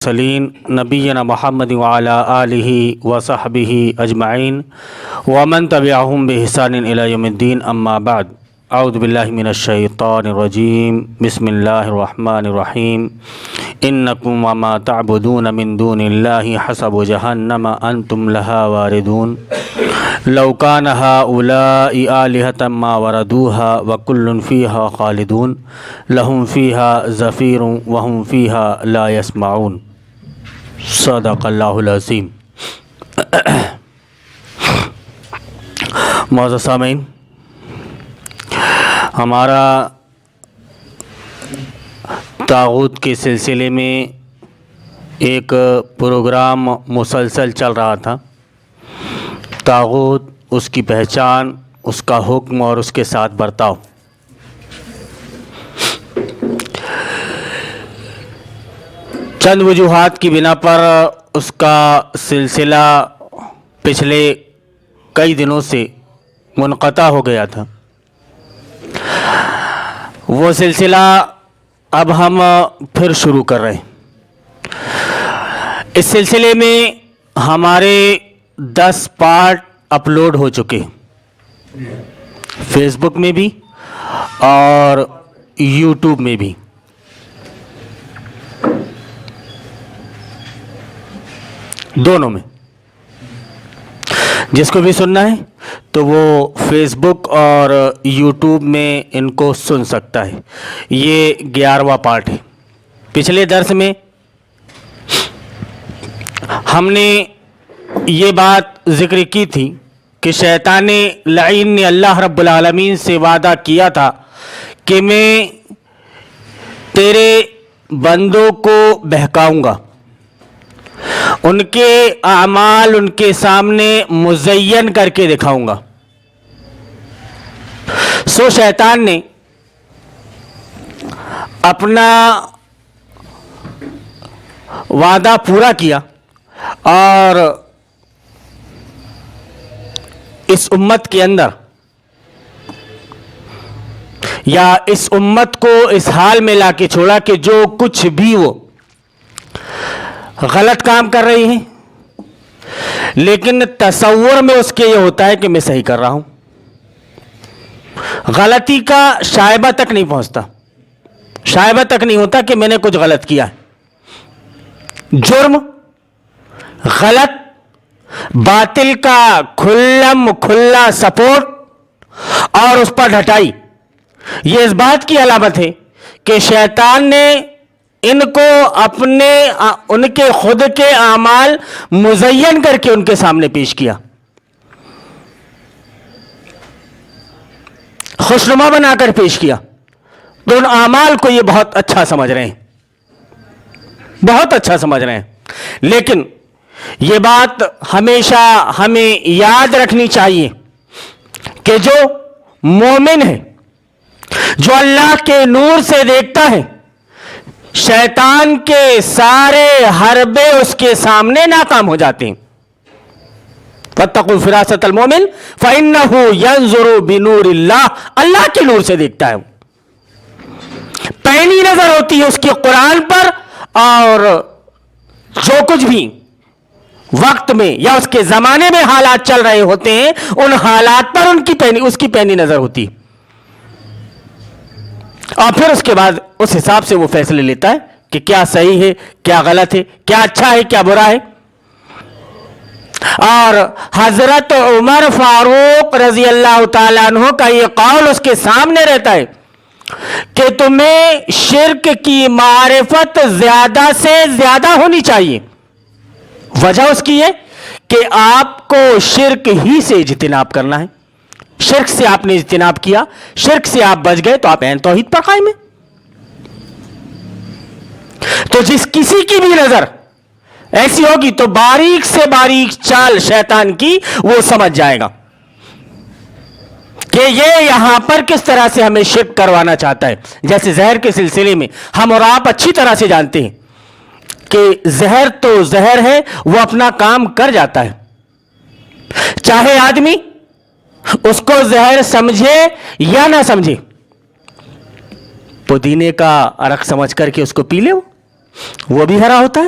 Celine نبینا محمد وعلی آلہ وصحبہ اجمعین ومن تبعہم بإحسان الی یوم الدین اما بعد اعوذ باللہ من الشیطان الرجیم بسم اللہ الرحمن الرحیم انکم وما تعبدون من دون اللہ حسب جہنم انتم لہا واردون لو کان ہؤلاء آلہۃ ما وردوہا وکل فیہا خالدون لہم فیہا زفیر وہم فیہا لا یسمعون صدق اللہ العظیم۔ معزز سامعین، ہمارا طاغوت کے سلسلے میں ایک پروگرام مسلسل چل رہا تھا۔ طاغوت، اس کی پہچان، اس کا حکم اور اس کے ساتھ برتاؤ۔ چند وجوہات کی بنا پر اس کا سلسلہ پچھلے کئی دنوں سے منقطع ہو گیا تھا۔ وہ سلسلہ اب ہم پھر شروع کر رہے ہیں۔ اس سلسلے میں ہمارے 10 پارٹ اپلوڈ ہو چکے ہیں، فیس بک میں بھی اور یوٹیوب میں بھی۔ دونوں میں جس کو بھی سننا ہے تو وہ فیس بک اور یوٹیوب میں ان کو سن سکتا ہے۔ یہ 11واں پارٹ ہے۔ پچھلے درس میں ہم نے یہ بات ذکر کی تھی کہ شیطان لعین نے اللہ رب العالمین سے وعدہ کیا تھا کہ میں تیرے بندوں کو بہکاؤں گا، ان کے اعمال ان کے سامنے مزین کر کے دکھاؤں گا۔ سو شیطان نے اپنا وعدہ پورا کیا اور اس امت کے اندر یا اس امت کو اس حال میں لا کے چھوڑا کہ جو کچھ بھی وہ غلط کام کر رہی ہیں، لیکن تصور میں اس کے یہ ہوتا ہے کہ میں صحیح کر رہا ہوں۔ غلطی کا شائبہ تک نہیں پہنچتا، شائبہ تک نہیں ہوتا کہ میں نے کچھ غلط کیا ہے۔ جرم، غلط، باطل کا کھلا سپورٹ اور اس پر ڈھٹائی، یہ اس بات کی علامت ہے کہ شیطان نے ان کو ان کے خود کے اعمال مزین کر کے ان کے سامنے پیش کیا، خوشنما بنا کر پیش کیا۔ تو ان اعمال کو یہ بہت اچھا سمجھ رہے ہیں، بہت اچھا سمجھ رہے ہیں۔ لیکن یہ بات ہمیشہ ہمیں یاد رکھنی چاہیے کہ جو مومن ہے، جو اللہ کے نور سے دیکھتا ہے، شیطان کے سارے حربے اس کے سامنے ناکام ہو جاتے ہیں۔ فَاتَّقُوا فِرَاسَةَ الْمُؤْمِنِ فَإِنَّهُ يَنظُرُ بِنُورِ اللَّهِ، اللہ کے نور سے دیکھتا ہے، پہلی نظر ہوتی ہے اس کی قرآن پر، اور جو کچھ بھی وقت میں یا اس کے زمانے میں حالات چل رہے ہوتے ہیں، ان حالات پر اس کی پہلی نظر ہوتی ہے، اور پھر اس کے بعد اس حساب سے وہ فیصلے لیتا ہے کہ کیا صحیح ہے، کیا غلط ہے، کیا اچھا ہے، کیا برا ہے۔ اور حضرت عمر فاروق رضی اللہ تعالیٰ عنہ کا یہ قول اس کے سامنے رہتا ہے کہ تمہیں شرک کی معرفت زیادہ سے زیادہ ہونی چاہیے۔ وجہ اس کی ہے کہ آپ کو شرک ہی سے اجتناب کرنا ہے۔ شرک سے آپ نے اجتناب کیا، شرک سے آپ بچ گئے، تو آپ عین توحید پر قائم ہیں۔ تو جس کسی کی بھی نظر ایسی ہوگی تو باریک سے باریک چال شیطان کی وہ سمجھ جائے گا کہ یہ یہاں پر کس طرح سے ہمیں شرک کروانا چاہتا ہے۔ جیسے زہر کے سلسلے میں ہم اور آپ اچھی طرح سے جانتے ہیں کہ زہر تو زہر ہے، وہ اپنا کام کر جاتا ہے، چاہے آدمی اس کو زہر سمجھے یا نہ سمجھے۔ پودینے کا عرق سمجھ کر کے اس کو پی لے، وہ بھی ہرا ہوتا ہے،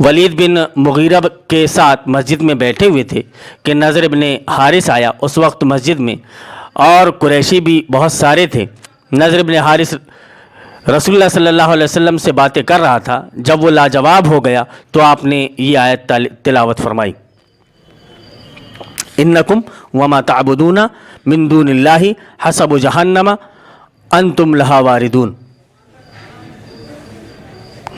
ولید بن مغیرہ کے ساتھ مسجد میں بیٹھے ہوئے تھے کہ نضر بن حارث آیا. اس وقت مسجد میں اور قریشی بھی بہت سارے تھے. نضر بن حارث رسول اللہ صلی اللہ علیہ وسلم سے باتیں کر رہا تھا. جب وہ لاجواب ہو گیا تو آپ نے یہ آیت تلاوت فرمائی: انکم وما تعبدون من دون اللہ حسب جہنم انتم لہا واردون.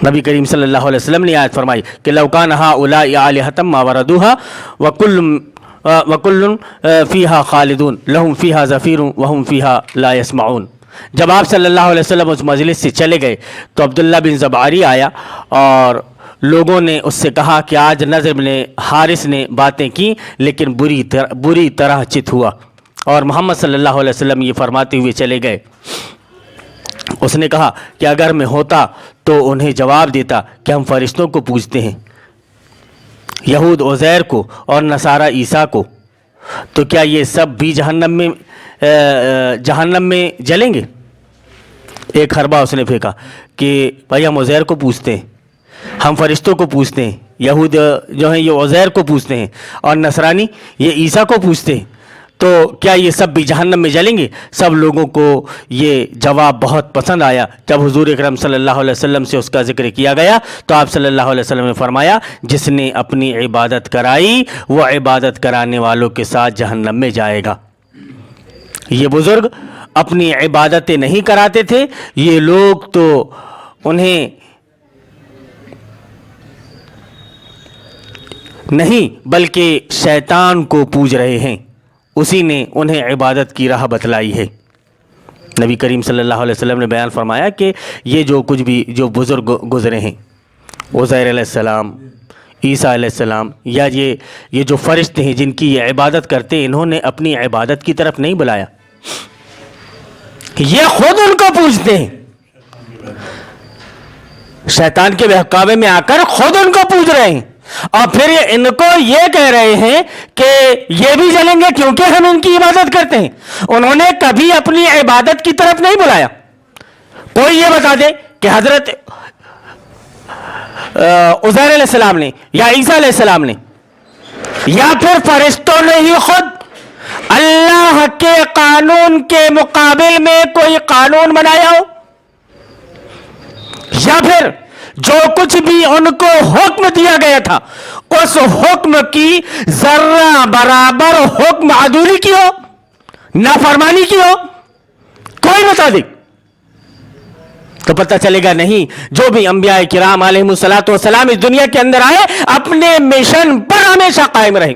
نبی کریم صلی اللہ علیہ وسلم نے آیت فرمائی کہ لو کان ہؤلاء آلہۃ ما وردوها وکل فیہا خالدون لہم فیہا زفیر وہم فیہا لا یسمعون. جب آپ صلی اللہ علیہ وسلم اس مجلس سے چلے گئے تو عبداللہ بن زبعری آیا اور لوگوں نے اس سے کہا کہ آج نضر بن حارث نے باتیں کی لیکن بری طرح چت ہوا. اور محمد صلی اللہ علیہ وسلم یہ فرماتے ہوئے چلے گئے. اس نے کہا کہ اگر میں ہوتا تو انہیں جواب دیتا کہ ہم فرشتوں کو پوجتے ہیں، یہود عزیر کو اور نصارہ عیسیٰ کو، تو کیا یہ سب بھی جہنم میں جلیں گے؟ ایک حربہ اس نے پھینکا کہ بھائی ہم عزیر کو پوجتے ہیں، ہم فرشتوں کو پوجتے ہیں، یہود جو ہیں یہ عزیر کو پوجتے ہیں اور نصرانی یہ عیسیٰ کو پوجتے ہیں، تو کیا یہ سب بھی جہنم میں جلیں گے؟ سب لوگوں کو یہ جواب بہت پسند آیا. جب حضور اکرم صلی اللہ علیہ وسلم سے اس کا ذکر کیا گیا تو آپ صلی اللہ علیہ وسلم نے فرمایا جس نے اپنی عبادت کرائی وہ عبادت کرانے والوں کے ساتھ جہنم میں جائے گا. یہ بزرگ اپنی عبادتیں نہیں کراتے تھے، یہ لوگ تو انہیں نہیں بلکہ شیطان کو پوج رہے ہیں، اسی نے انہیں عبادت کی راہ بتلائی ہے. نبی کریم صلی اللہ علیہ وسلم نے بیان فرمایا کہ یہ جو کچھ بھی جو بزرگ گزرے ہیں، عزیر علیہ السلام، عیسیٰ علیہ السلام، یا یہ جو فرشتے ہیں جن کی یہ عبادت کرتے ہیں، انہوں نے اپنی عبادت کی طرف نہیں بلایا، یہ خود ان کو پوجتے ہیں. شیطان کے بہکاوے میں آ کر خود ان کو پوج رہے ہیں اور پھر ان کو یہ کہہ رہے ہیں کہ یہ بھی جلیں گے کیونکہ ہم ان کی عبادت کرتے ہیں. انہوں نے کبھی اپنی عبادت کی طرف نہیں بلایا. کوئی یہ بتا دے کہ حضرت عزیر علیہ السلام نے یا عیسیٰ علیہ السلام نے یا پھر فرشتوں نے ہی خود اللہ کے قانون کے مقابل میں کوئی قانون بنایا ہو، یا پھر جو کچھ بھی ان کو حکم دیا گیا تھا اس حکم کی ذرہ برابر حکم عدولی کی ہو، نافرمانی کی ہو، کوئی بتا دے تو پتہ چلے گا نہیں. جو بھی انبیاء کرام علیہم الصلوۃ والسلام اس دنیا کے اندر آئے اپنے مشن پر ہمیشہ قائم رہے.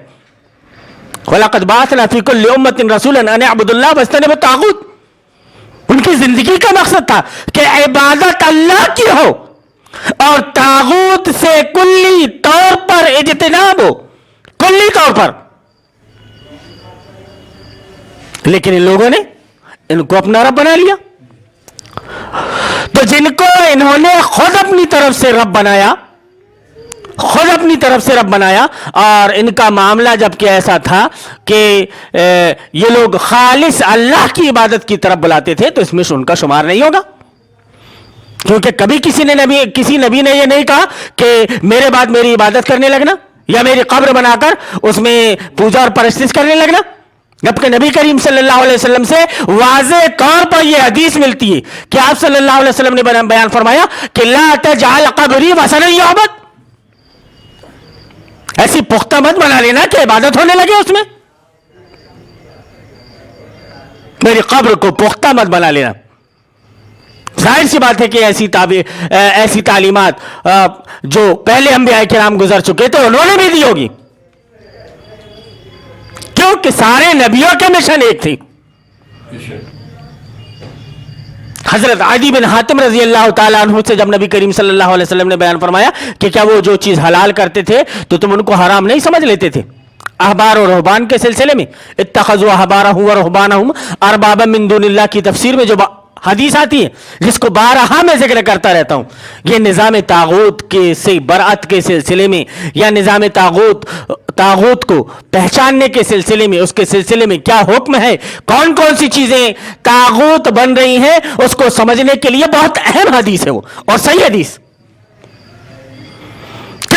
وَلَقَدْ بَعَثْنَا فِي كُلِّ أُمَّةٍ رَسُولًا أَنِ اعْبُدُوا اللَّهَ وَاجْتَنِبُوا الطَّاغُوتَ. ان کی زندگی کا مقصد تھا کہ عبادت اللہ کی ہو اور طاغوت سے کلی طور پر اجتناب ہو، کلی طور پر. لیکن ان لوگوں نے ان کو اپنا رب بنا لیا. تو جن کو انہوں نے خود اپنی طرف سے رب بنایا، خود اپنی طرف سے رب بنایا، اور ان کا معاملہ جب کہ ایسا تھا کہ یہ لوگ خالص اللہ کی عبادت کی طرف بلاتے تھے، تو اس میں ان کا شمار نہیں ہوگا. کیونکہ کبھی کسی نبی نے یہ نہیں کہا کہ میرے بعد میری عبادت کرنے لگنا یا میری قبر بنا کر اس میں پوجا اور پرستش کرنے لگنا. جبکہ نبی کریم صلی اللہ علیہ وسلم سے واضح طور پر یہ حدیث ملتی ہے کہ آپ صلی اللہ علیہ وسلم نے بیان فرمایا کہ لا تجعل قبری وثنا یعبد. ایسی پختہ مت بنا لینا کہ عبادت ہونے لگے اس میں. میری قبر کو پختہ مت بنا لینا. ظاہر سی بات ہے کہ ایسی تعلیمات جو پہلے انبیاء کرام گزر چکے تھے انہوں نے بھی دی ہوگی، کیونکہ سارے نبیوں کے مشن ایک تھی. حضرت عدی بن حاتم رضی اللہ تعالیٰ عنہ سے جب نبی کریم صلی اللہ علیہ وسلم نے بیان فرمایا کہ کیا وہ جو چیز حلال کرتے تھے تو تم ان کو حرام نہیں سمجھ لیتے تھے؟ احبار و رہبان کے سلسلے میں اتخذوا احبارهم ورهبانهم اربابا من دون اللہ کی تفسیر میں جو حدیث آتی ہے جس کو بارہا میں ذکر کرتا رہتا ہوں، یہ نظام طاغوت کے سے برأت کے سلسلے میں یا نظام طاغوت کو پہچاننے کے سلسلے میں، اس کے سلسلے میں کیا حکم ہے، کون کون سی چیزیں طاغوت بن رہی ہیں، اس کو سمجھنے کے لیے بہت اہم حدیث ہے وہ، اور صحیح حدیث.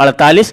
48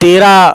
13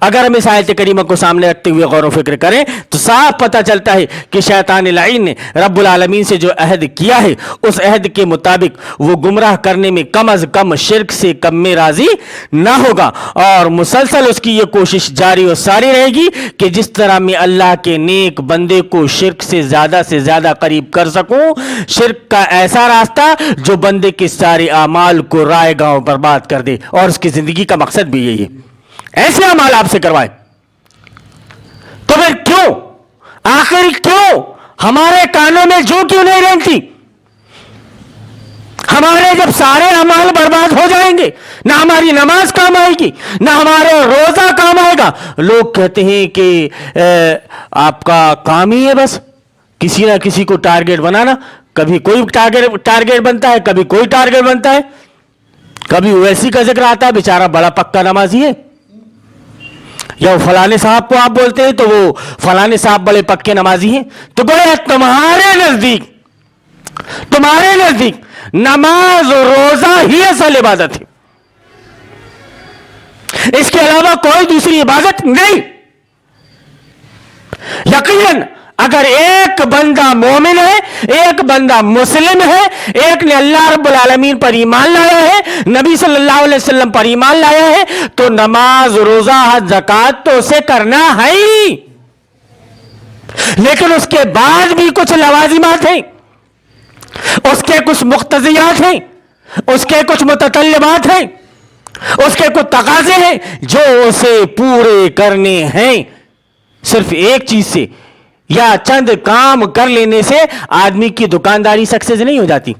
اگر ہم اس آیت کریمہ کو سامنے رکھتے ہوئے غور و فکر کریں تو صاف پتہ چلتا ہے کہ شیطان لعین نے رب العالمین سے جو عہد کیا ہے اس عہد کے مطابق وہ گمراہ کرنے میں کم از کم شرک سے کم میں راضی نہ ہوگا، اور مسلسل اس کی یہ کوشش جاری و ساری رہے گی کہ جس طرح میں اللہ کے نیک بندے کو شرک سے زیادہ قریب کر سکوں، شرک کا ایسا راستہ جو بندے کے سارے اعمال کو رائے گاؤں برباد کر دے، اور اس کی زندگی کا مقصد بھی یہی ہے، ایسے اعمال آپ سے کروائے۔ تو پھر کیوں، آخر کیوں ہمارے کانوں میں جو کیوں نہیں رینگتی؟ ہمارے جب سارے اعمال برباد ہو جائیں گے، نہ ہماری نماز کام آئے گی، نہ ہمارے روزہ کام آئے گا۔ لوگ کہتے ہیں کہ آپ کا کام ہی ہے بس کسی نہ کسی کو ٹارگیٹ بنانا، کبھی کوئی ٹارگیٹ بنتا ہے، کبھی کوئی ٹارگیٹ بنتا ہے، کبھی ویسی کا ذکر آتا ہے بیچارہ بڑا پکا نمازی ہے، یا فلانے صاحب کو آپ بولتے ہیں تو وہ فلانے صاحب بڑے پکے نمازی ہیں۔ تو گویا تمہارے نزدیک نماز و روزہ ہی اصل عبادت ہے، اس کے علاوہ کوئی دوسری عبادت نہیں۔ یقیناً اگر ایک بندہ مومن ہے، ایک بندہ مسلم ہے، ایک نے اللہ رب العالمین پر ایمان لایا ہے، نبی صلی اللہ علیہ وسلم پر ایمان لایا ہے، تو نماز روزہ حج زکوٰۃ تو اسے کرنا ہے ہی، لیکن اس کے بعد بھی کچھ لوازمات ہیں، اس کے کچھ مقتضیات ہیں، اس کے کچھ متطلبات ہیں، اس کے کچھ تقاضے ہیں جو اسے پورے کرنے ہیں۔ صرف ایک چیز سے یا چند کام کر لینے سے آدمی کی دکانداری سکسیس نہیں ہو جاتی،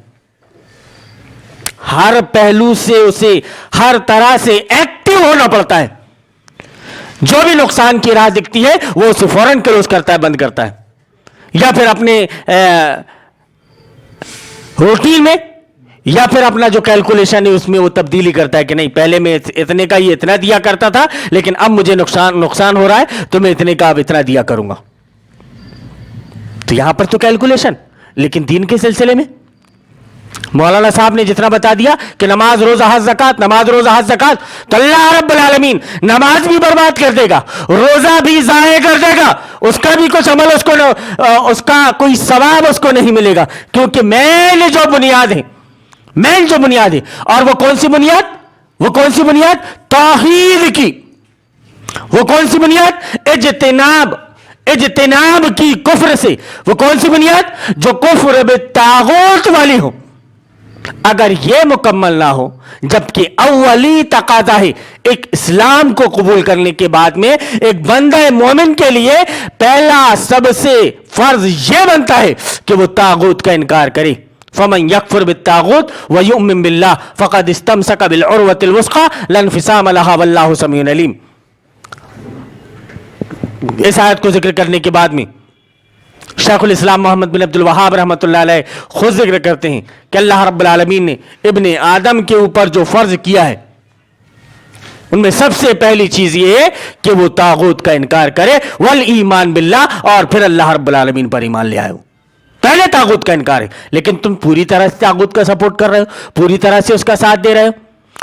ہر پہلو سے اسے ہر طرح سے ایکٹیو ہونا پڑتا ہے۔ جو بھی نقصان کی راہ دکھتی ہے وہ اسے فوراً کلوز کرتا ہے، بند کرتا ہے، یا پھر اپنے روٹین میں یا پھر اپنا جو کیلکولیشن ہے اس میں وہ تبدیلی کرتا ہے کہ نہیں پہلے میں اتنے کا یہ اتنا دیا کرتا تھا لیکن اب مجھے نقصان ہو رہا ہے تو میں اتنے کا اب اتنا دیا کروں گا۔ تو یہاں پر تو کیلکولیشن، لیکن دین کے سلسلے میں مولانا صاحب نے جتنا بتا دیا کہ نماز روزہ حج زکوٰۃ، نماز روزہ حج زکوٰۃ، تو اللہ رب العالمین نماز بھی برباد کر دے گا، روزہ بھی ضائع کر دے گا، اس کا بھی کچھ عمل اس کا کوئی ثواب اس کو نہیں ملے گا، کیونکہ مین جو بنیاد ہے، اور وہ کون سی بنیاد؟ توحید کی۔ وہ کون سی بنیاد؟ اجتناب کی کفر سے۔ وہ کون سی بنیاد؟ جو کفر بالطاغوت والی ہو۔ اگر یہ مکمل نہ ہو، جبکہ اولی تقاضا ہے ایک اسلام کو قبول کرنے کے بعد میں ایک بندہ مومن کے لیے پہلا سب سے فرض یہ بنتا ہے کہ وہ طاغوت کا انکار کرے۔ فمن یکفر بالطاغوت ویؤمن باللہ فقد استمسک بالعروۃ الوثقی لا انفصام لها واللہ سمیع علیم۔ اس آیت کو ذکر کرنے کے بعد میں شیخ الاسلام محمد بن عبد الوہاب رحمۃ اللہ علیہ خود ذکر کرتے ہیں کہ اللہ رب العالمین نے ابن آدم کے اوپر جو فرض کیا ہے ان میں سب سے پہلی چیز یہ ہے کہ وہ طاغوت کا انکار کرے، والایمان باللہ، اور پھر اللہ رب العالمین پر ایمان لے آئے۔ پہلے طاغوت کا انکار ہے، لیکن تم پوری طرح سے طاغوت کا سپورٹ کر رہے ہو، پوری طرح سے اس کا ساتھ دے رہے ہو،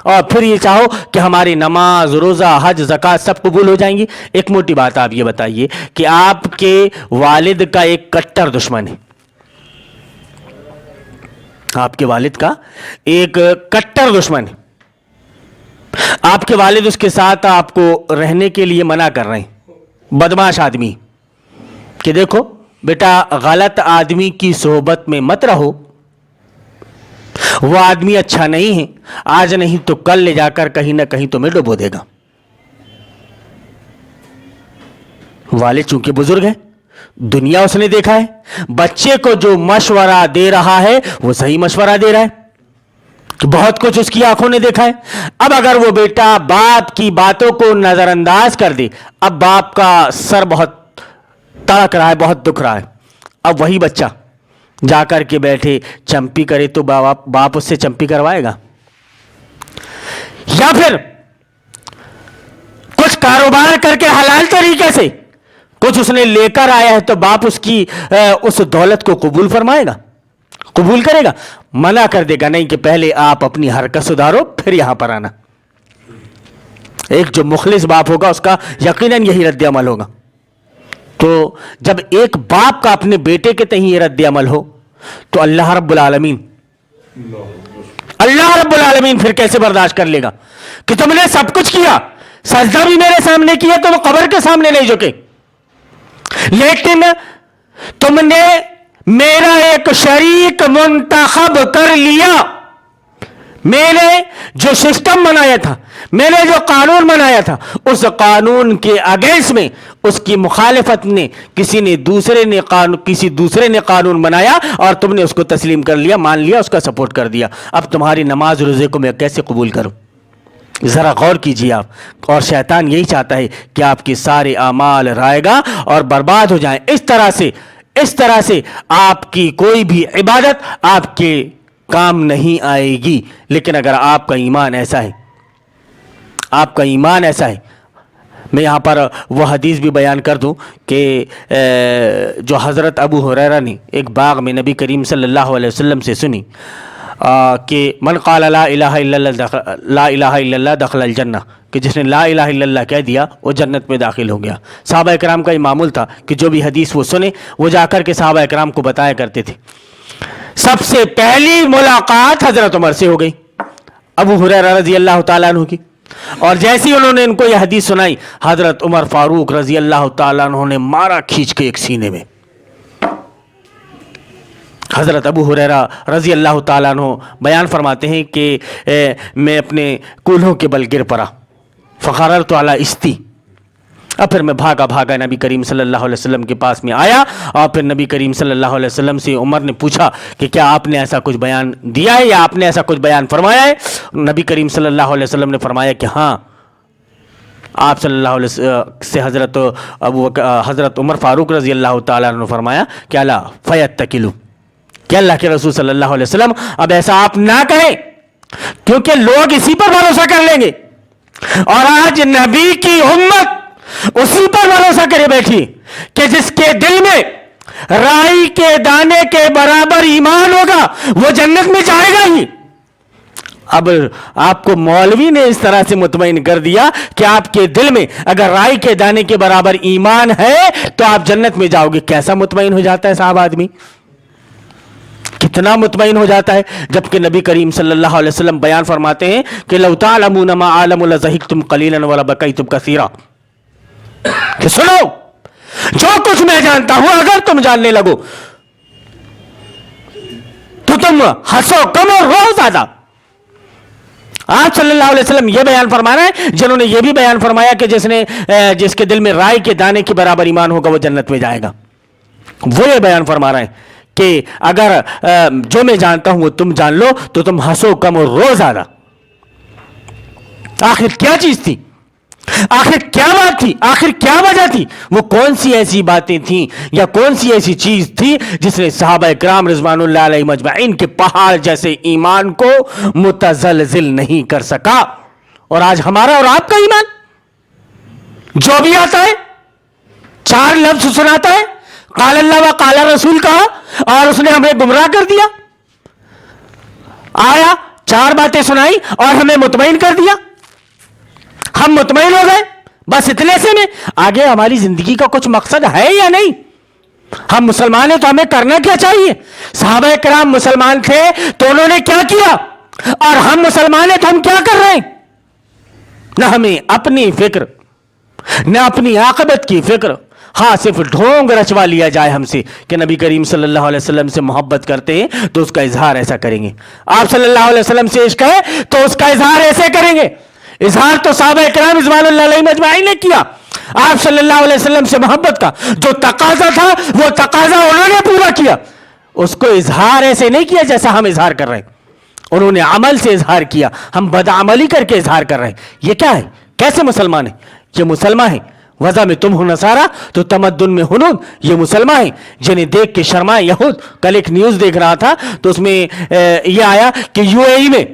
اور پھر یہ چاہو کہ ہماری نماز روزہ حج زکوٰۃ سب قبول ہو جائیں گی۔ ایک موٹی بات آپ یہ بتائیے کہ آپ کے والد کا ایک کٹر دشمن ہے، آپ کے والد کا ایک کٹر دشمن ہے، آپ کے والد اس کے ساتھ آپ کو رہنے کے لیے منع کر رہے ہیں، بدماش آدمی، کہ دیکھو بیٹا غلط آدمی کی صحبت میں مت رہو، وہ آدمی اچھا نہیں ہے، آج نہیں تو کل لے جا کر کہیں نہ کہیں تمہیں ڈبو دے گا۔ والد چونکہ بزرگ ہے، دنیا اس نے دیکھا ہے، بچے کو جو مشورہ دے رہا ہے وہ صحیح مشورہ دے رہا ہے، کہ بہت کچھ اس کی آنکھوں نے دیکھا ہے۔ اب اگر وہ بیٹا باپ کی باتوں کو نظر انداز کر دے، اب باپ کا سر بہت تڑک رہا ہے، بہت دکھ رہا ہے، اب وہی بچہ جا کر کے بیٹھے چمپی کرے تو باپ اس سے چمپی کروائے گا؟ یا پھر کچھ کاروبار کر کے حلال طریقے سے کچھ اس نے لے کر آیا ہے تو باپ اس کی اس دولت کو قبول فرمائے گا، قبول کرے گا؟ منع کر دے گا، نہیں کہ پہلے آپ اپنی حرکت سدھارو پھر یہاں پر آنا۔ ایک جو مخلص باپ ہوگا اس کا یقیناً یہی رد عمل ہوگا. تو جب ایک باپ کا اپنے بیٹے کے تئیں یہ رد عمل ہو تو اللہ رب العالمین پھر کیسے برداشت کر لے گا کہ تم نے سب کچھ کیا, سجدہ بھی میرے سامنے کیا, تم قبر کے سامنے نہیں جھکے, لیکن تم نے میرا ایک شریک منتخب کر لیا. میں نے جو سسٹم بنایا تھا, میں نے جو قانون بنایا تھا, اس قانون کے اگینسٹ میں اس کی مخالفت نے کسی دوسرے نے قانون بنایا اور تم نے اس کو تسلیم کر لیا, مان لیا, اس کا سپورٹ کر دیا. اب تمہاری نماز روزے کو میں کیسے قبول کروں؟ ذرا غور کیجیے آپ. اور شیطان یہی چاہتا ہے کہ آپ کے سارے اعمال رائے گا اور برباد ہو جائیں. اس طرح سے آپ کی کوئی بھی عبادت آپ کے کام نہیں آئے گی. لیکن اگر آپ کا ایمان ایسا ہے, میں یہاں پر وہ حدیث بھی بیان کر دوں کہ جو حضرت ابو ہریرہ نے ایک باغ میں نبی کریم صلی اللہ علیہ وسلم سے سنی کہ من قال لا الہ الا اللہ دخل الجنہ, کہ جس نے لا الہ الا اللہ کہہ دیا وہ جنت میں داخل ہو گیا. صحابہ اکرام کا یہ معمول تھا کہ جو بھی حدیث وہ سنے وہ جا کر کے صحابہ اکرام کو بتایا کرتے تھے. سب سے پہلی ملاقات حضرت عمر سے ہو گئی, ابو ہریرہ رضی اللہ تعالیٰ عنہ کی. اور جیسی انہوں نے ان کو یہ حدیث سنائی, حضرت عمر فاروق رضی اللہ تعالیٰ عنہ نے مارا کھینچ کے ایک سینے میں. حضرت ابو ہریرہ رضی اللہ تعالیٰ عنہ بیان فرماتے ہیں کہ میں اپنے کولہوں کے بل گر پڑا, فخررت علی استی, اور پھر میں بھاگا نبی کریم صلی اللہ علیہ وسلم کے پاس میں آیا, اور پھر نبی کریم صلی اللہ علیہ وسلم سے عمر نے پوچھا کہ کیا آپ نے ایسا کچھ بیان دیا ہے یا آپ نے ایسا کچھ بیان فرمایا ہے؟ نبی کریم صلی اللہ علیہ وسلم نے فرمایا کہ ہاں. آپ صلی اللہ علیہ وسلم سے حضرت عمر فاروق رضی اللہ تعالیٰ عنہ نے فرمایا کہ الا فیتکلوا, کہ اللہ کے رسول صلی اللہ علیہ وسلم اب ایسا آپ نہ کہیں, کیونکہ لوگ اسی پر بھروسہ کر لیں گے, اور آج نبی کی امت اسی پر بھروسہ کرے بیٹھی کہ جس کے دل میں رائی کے دانے کے برابر ایمان ہوگا وہ جنت میں جائے گا ہی. اب آپ کو مولوی نے اس طرح سے مطمئن کر دیا کہ آپ کے دل میں اگر رائی کے دانے کے برابر ایمان ہے تو آپ جنت میں جاؤ گے. کیسا مطمئن ہو جاتا ہے صاحب آدمی, کتنا مطمئن ہو جاتا ہے. جبکہ نبی کریم صلی اللہ علیہ وسلم بیان فرماتے ہیں کہ لو تعلمون ما اعلم لضحکتم قلیلا ولبکیتم کثیرا, کہ سنو جو کچھ میں جانتا ہوں اگر تم جاننے لگو تو تم ہنسو کم اور رو زیادہ. آپ صلی اللہ علیہ وسلم یہ بیان فرمانا ہے جنہوں نے یہ بھی بیان فرمایا کہ جس کے دل میں رائی کے دانے کے برابر ایمان ہوگا وہ جنت میں جائے گا. وہ یہ بیان فرما رہے ہیں کہ اگر جو میں جانتا ہوں وہ تم جان لو تو تم ہنسو کم اور رو زیادہ. آخر کیا چیز تھی, آخر کیا بات تھی, آخر کیا وجہ تھی؟ وہ کون سی ایسی باتیں تھیں یا کون سی ایسی چیز تھی جس نے صحابہ کرام رضوان اللہ علیہ مجمعین کے پہاڑ جیسے ایمان کو متزلزل نہیں کر سکا؟ اور آج ہمارا اور آپ کا ایمان جو بھی آتا ہے 4 لفظ سناتا ہے, قال اللہ و قال رسول کہا, اور اس نے ہمیں گمراہ کر دیا. آیا 4 باتیں سنائی اور ہمیں مطمئن کر دیا, ہم مطمئن ہو گئے, بس اتنے سے میں آگے ہماری زندگی کا کچھ مقصد ہے یا نہیں؟ ہم مسلمان ہیں تو ہمیں کرنا کیا چاہیے؟ صحابہ کرام مسلمان تھے تو انہوں نے کیا کیا, اور ہم مسلمان ہیں تو ہم کیا کر رہے ہیں؟ نہ ہمیں اپنی فکر, نہ اپنی عاقبت کی فکر. ہاں صرف ڈھونگ رچوا لیا جائے ہم سے کہ نبی کریم صلی اللہ علیہ وسلم سے محبت کرتے ہیں تو اس کا اظہار ایسا کریں گے, آپ صلی اللہ علیہ وسلم سے عشق ہے تو اس کا اظہار ایسے کریں گے. اظہار تو صحابہ کرام رضوان اللہ علیہ مجمعین نے کیا. آپ صلی اللہ علیہ وسلم سے محبت کا جو تقاضا تھا وہ تقاضا انہوں نے پورا کیا, اس کو اظہار ایسے نہیں کیا جیسا ہم اظہار کر رہے ہیں. انہوں نے عمل سے اظہار کیا, ہم بدعملی کر کے اظہار کر رہے ہیں. یہ کیا ہے؟ کیسے مسلمان ہیں؟ یہ مسلمان ہیں وضع میں تم ہو نصارہ تو تمدن میں ہنود. یہ مسلمان ہیں جنہیں دیکھ کے شرمائے یہود. کل ایک نیوز دیکھ رہا تھا تو اس میں یہ آیا کہ یو اے ای میں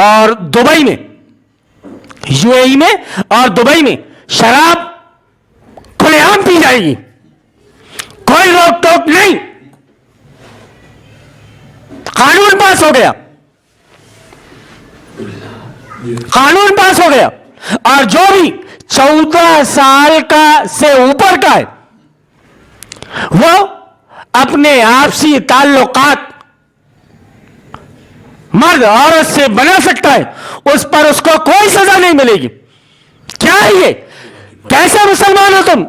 اور دبئی میں شراب کھلے عام پی جائے گی, کوئی روک ٹوک نہیں, قانون پاس ہو گیا, قانون پاس ہو گیا. اور جو بھی 14 سال کا سے اوپر کا ہے وہ اپنے آپسی تعلقات مرد عورت سے بنا سکتا ہے، اس پر اس کو کوئی سزا نہیں ملے گی۔ کیا ہے یہ؟ کیسا مسلمان ہو تم؟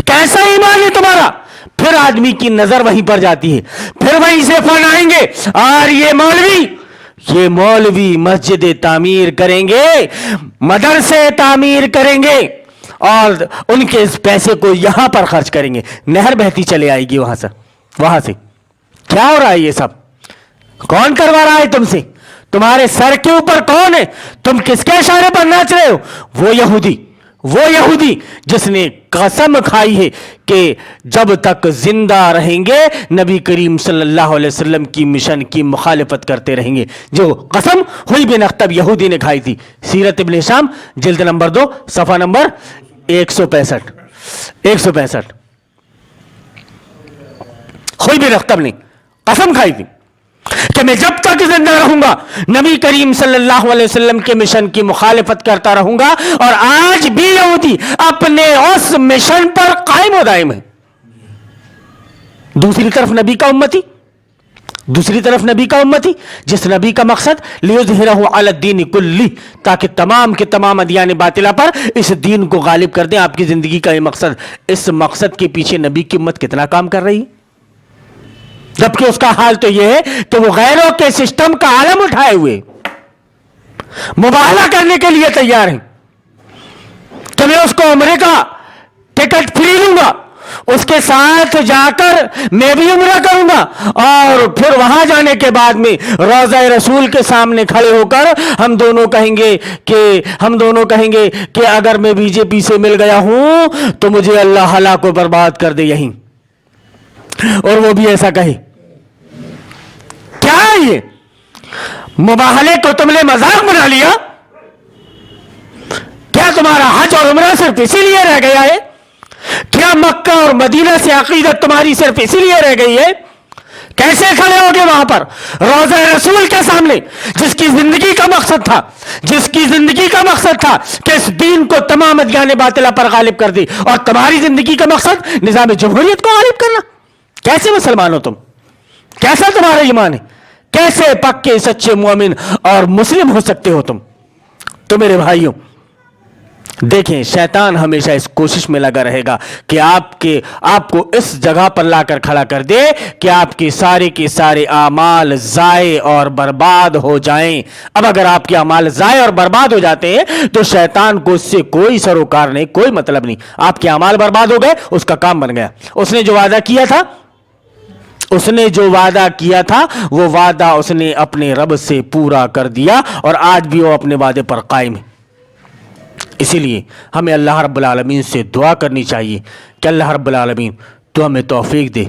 کیسا ایمان ہے تمہارا؟ پھر آدمی کی نظر وہیں پر جاتی ہے، پھر وہیں سے فون آئیں گے اور یہ مولوی مسجد تعمیر کریں گے، مدرسے تعمیر کریں گے اور ان کے اس پیسے کو یہاں پر خرچ کریں گے، نہر بہتی چلے آئے گی وہاں سے۔ کیا ہو رہا ہے یہ سب؟ کون کروا رہا ہے تم سے؟ تمہارے سر کے اوپر کون ہے؟ تم کس کے اشارے پر ناچ رہے ہو؟ وہ یہودی جس نے قسم کھائی ہے کہ جب تک زندہ رہیں گے نبی کریم صلی اللہ علیہ وسلم کی مشن کی مخالفت کرتے رہیں گے، جو قسم ہوئی بن اخطب یہودی نے کھائی تھی۔ سیرت ابن ہشام جلد نمبر 2 صفحہ نمبر 165 ہوئی بن اخطب نے قسم کھائی تھی کہ میں جب تک زندہ رہوں گا نبی کریم صلی اللہ علیہ وسلم کے مشن کی مخالفت کرتا رہوں گا، اور آج بھی یہودی اپنے اس مشن پر قائم و دائم ہے۔ دوسری طرف نبی کا امتی جس نبی کا مقصد لیظہرہ علی الدین کلہ، تاکہ تمام کے تمام ادیان باطلہ پر اس دین کو غالب کر دیں۔ آپ کی زندگی کا یہ مقصد، اس مقصد کے پیچھے نبی کی امت کتنا کام کر رہی ہے، جبکہ اس کا حال تو یہ ہے کہ وہ غیروں کے سسٹم کا عالم اٹھائے ہوئے مباہلہ کرنے کے لیے تیار ہیں کہ میں اس کو عمرے کا ٹکٹ فری دوں گا، اس کے ساتھ جا کر میں بھی عمرہ کروں گا، اور پھر وہاں جانے کے بعد میں روضہ رسول کے سامنے کھڑے ہو کر ہم دونوں کہیں گے کہ اگر میں بی جے پی سے مل گیا ہوں تو مجھے اللہ ہلاک کو برباد کر دے یہیں، اور وہ بھی ایسا کہے۔ کیا ہے یہ؟ مباہلے کو تم نے مذاق بنا لیا؟ کیا تمہارا حج اور عمرہ صرف اسی لیے رہ گیا ہے؟ کیا مکہ اور مدینہ سے عقیدت تمہاری صرف اسی لیے رہ گئی ہے؟ کیسے کھڑے ہوگے وہاں پر روضہ رسول کے سامنے، جس کی زندگی کا مقصد تھا کہ اس دین کو تمام ادیان باطلہ پر غالب کر دے، اور تمہاری زندگی کا مقصد نظام جمہوریت کو غالب کرنا؟ کیسے مسلمان ہو تم؟ کیسا تمہارا ایمان ہے؟ کیسے پکے سچے مومن اور مسلم ہو سکتے ہو تم؟ تو میرے بھائیوں دیکھیں، شیطان ہمیشہ اس کوشش میں لگا رہے گا کہ آپ کو اس جگہ پر لا کر کھڑا کر دے کہ آپ کے سارے اعمال ضائع اور برباد ہو جائیں۔ اب اگر آپ کے اعمال ضائع اور برباد ہو جاتے ہیں تو شیطان کو اس سے کوئی سروکار نہیں، کوئی مطلب نہیں۔ آپ کے اعمال برباد ہو گئے، اس کا کام بن گیا۔ اس نے جو وعدہ کیا تھا وہ وعدہ اس نے اپنے رب سے پورا کر دیا، اور آج بھی وہ اپنے وعدے پر قائم ہے۔ اسی لیے ہمیں اللہ رب العالمین سے دعا کرنی چاہیے کہ اللہ رب العالمین تو ہمیں توفیق دے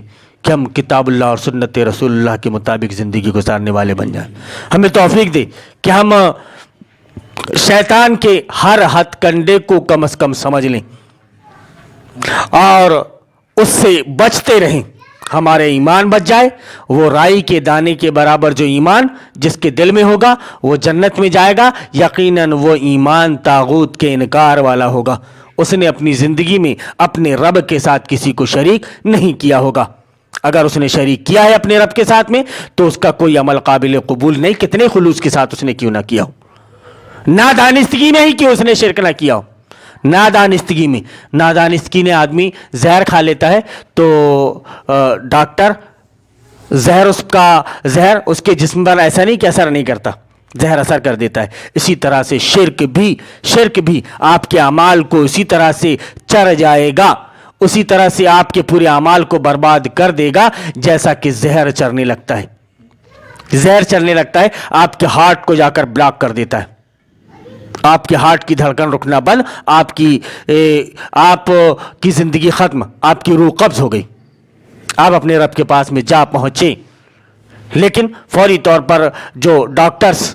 کہ ہم کتاب اللہ اور سنت رسول اللہ کے مطابق زندگی گزارنے والے بن جائیں۔ ہمیں توفیق دے کہ ہم شیطان کے ہر ہتھ کنڈے کو کم از کم سمجھ لیں اور اس سے بچتے رہیں، ہمارے ایمان بچ جائے۔ وہ رائی کے دانے کے برابر جو ایمان جس کے دل میں ہوگا وہ جنت میں جائے گا۔ یقیناً وہ ایمان طاغوت کے انکار والا ہوگا، اس نے اپنی زندگی میں اپنے رب کے ساتھ کسی کو شریک نہیں کیا ہوگا۔ اگر اس نے شریک کیا ہے اپنے رب کے ساتھ میں تو اس کا کوئی عمل قابل قبول نہیں، کتنے خلوص کے ساتھ اس نے کیوں نہ کیا ہو، نادانستگی میں ہی کہ اس نے شرک نہ کیا ہو۔ نادانستگی نے آدمی زہر کھا لیتا ہے تو ڈاکٹر زہر اس کے جسم پر ایسا نہیں کہ اثر نہیں کرتا، زہر اثر کر دیتا ہے۔ اسی طرح سے شرک بھی آپ کے اعمال کو اسی طرح سے چر جائے گا، اسی طرح سے آپ کے پورے اعمال کو برباد کر دے گا جیسا کہ زہر چرنے لگتا ہے۔ آپ کے ہارٹ کو جا کر بلاک کر دیتا ہے، آپ کے ہارٹ کی دھڑکن رکنا بند، آپ کی زندگی ختم، آپ کی روح قبض ہو گئی، آپ اپنے رب کے پاس میں جا پہنچے۔ لیکن فوری طور پر جو ڈاکٹرز